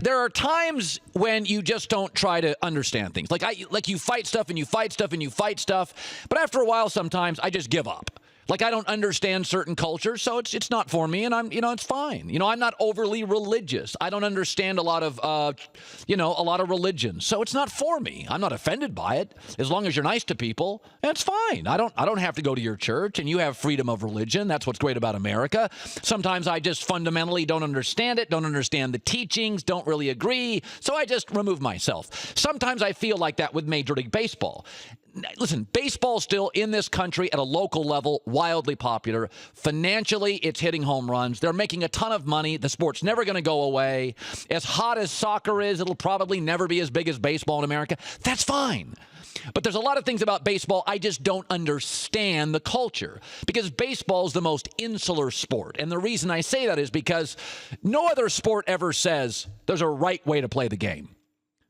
there are times when you just don't try to understand things. Like you fight stuff and you fight stuff and you fight stuff, but after a while, sometimes I just give up. Like, I don't understand certain cultures, so it's not for me, and it's fine. I'm not overly religious. I don't understand a lot of religion, so it's not for me. I'm not offended by it. As long as you're nice to people, it's fine. I don't have to go to your church, and you have freedom of religion. That's what's great about America. Sometimes I just fundamentally don't understand it, don't understand the teachings, don't really agree, so I just remove myself. Sometimes I feel like that with Major League Baseball. Listen, baseball's still in this country at a local level, wildly popular. Financially, it's hitting home runs. They're making a ton of money. The sport's never going to go away. As hot as soccer is, it'll probably never be as big as baseball in America. That's fine. But there's a lot of things about baseball I just don't understand the culture, because baseball is the most insular sport. And the reason I say that is because no other sport ever says there's a right way to play the game.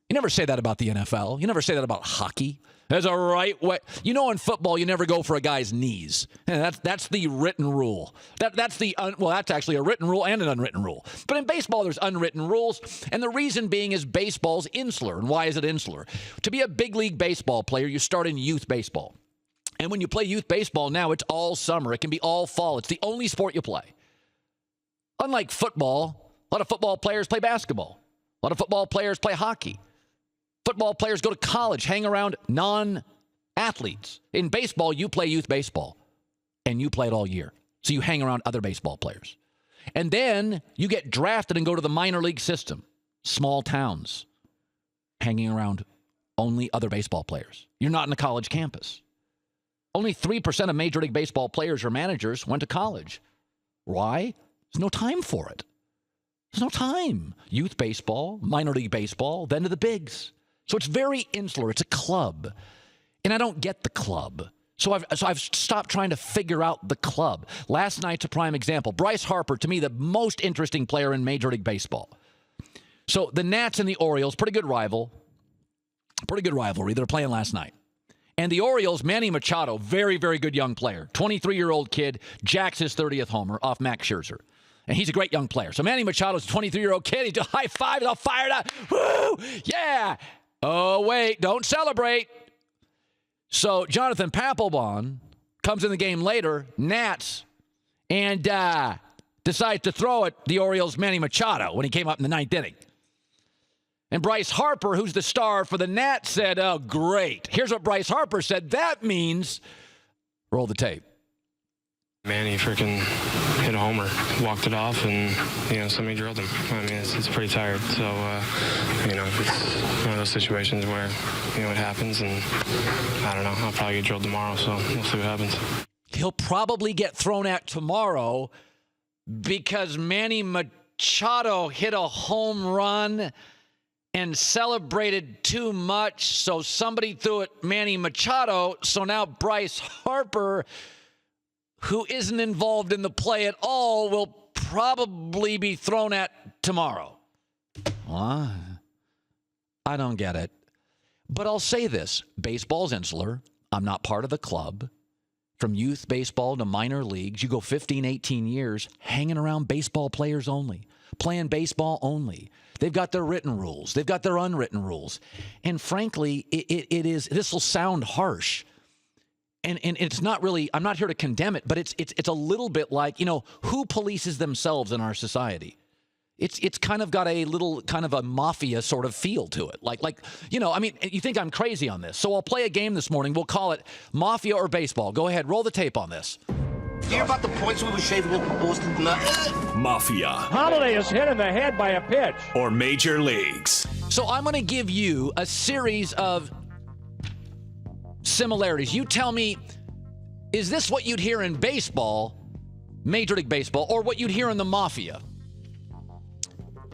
You never say that about the NFL. You never say that about hockey. There's a right way. In football, you never go for a guy's knees. And that's the written rule. That's actually a written rule and an unwritten rule. But in baseball, there's unwritten rules. And the reason being is baseball's insular. And why is it insular? To be a big league baseball player, you start in youth baseball. And when you play youth baseball now, it's all summer. It can be all fall. It's the only sport you play. Unlike football, a lot of football players play basketball. A lot of football players play hockey. Football players go to college, hang around non-athletes. In baseball, you play youth baseball, and you play it all year. So you hang around other baseball players. And then you get drafted and go to the minor league system. Small towns, hanging around only other baseball players. You're not in a college campus. Only 3% of Major League Baseball players or managers went to college. Why? There's no time for it. There's no time. Youth baseball, minor league baseball, then to the bigs. So it's very insular. It's a club. And I don't get the club. So I've stopped trying to figure out the club. Last night's a prime example. Bryce Harper, to me, the most interesting player in Major League Baseball. So the Nats and the Orioles, pretty good rivalry. They're playing last night. And the Orioles, Manny Machado, very, very good young player. 23-year-old kid, jacks his 30th homer off Max Scherzer. And he's a great young player. So Manny Machado's a 23-year-old kid. He just high-fives, all fired up. Woo! Yeah! Oh, wait, don't celebrate. So Jonathan Papelbon comes in the game later, Nats, and decides to throw at the Orioles' Manny Machado when he came up in the ninth inning. And Bryce Harper, who's the star for the Nats, said, oh, great. Here's what Bryce Harper said. That means, roll the tape. Manny freaking hit a homer, walked it off, and, somebody drilled him. I mean, it's pretty tired. So, it's one of those situations where, it happens, and I don't know. I'll probably get drilled tomorrow, so we'll see what happens. He'll probably get thrown at tomorrow because Manny Machado hit a home run and celebrated too much, so somebody threw at Manny Machado. So now Bryce Harper, who isn't involved in the play at all, will probably be thrown at tomorrow. What? I don't get it. But I'll say this. Baseball's insular. I'm not part of the club. From youth baseball to minor leagues, you go 15, 18 years hanging around baseball players only, playing baseball only. They've got their written rules. They've got their unwritten rules. And frankly, it is, this will sound harsh. And it's not really, I'm not here to condemn it, but it's a little bit like, who polices themselves in our society? It's kind of got a little kind of a mafia sort of feel to it. You think I'm crazy on this. So I'll play a game this morning. We'll call it Mafia or Baseball. Go ahead, roll the tape on this. You hear about the points we were shaving with Boston tonight? Mafia. Holiday is hit in the head by a pitch. Or Major Leagues. So I'm going to give you a series of similarities. You tell me, is this what you'd hear in baseball, Major League Baseball, or what you'd hear in the Mafia?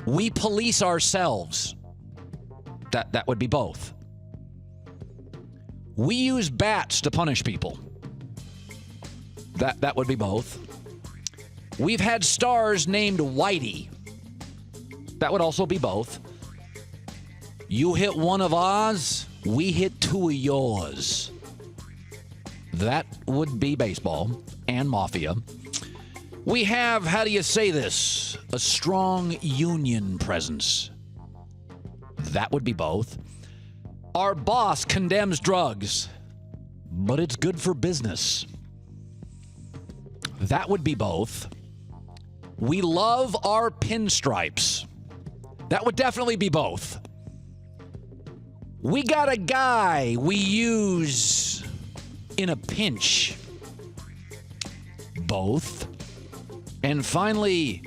We police ourselves. That would be both. We use bats to punish people. That would be both. We've had stars named Whitey. That would also be both. You hit one of ours, we hit two of yours. That would be baseball and Mafia. We have, how do you say this, a strong union presence. That would be both. Our boss condemns drugs, but it's good for business. That would be both. We love our pinstripes. That would definitely be both. We got a guy we use in a pinch. Both. And finally,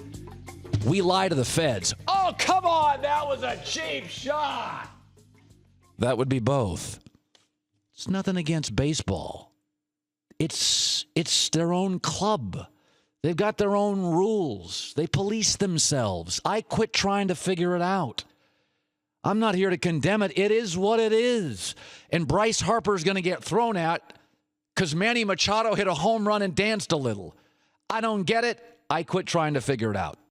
we lie to the feds. Oh, come on, that was a cheap shot. That would be both. It's nothing against baseball. It's their own club. They've got their own rules. They police themselves. I quit trying to figure it out. I'm not here to condemn it. It is what it is. And Bryce Harper's going to get thrown at because Manny Machado hit a home run and danced a little. I don't get it. I quit trying to figure it out.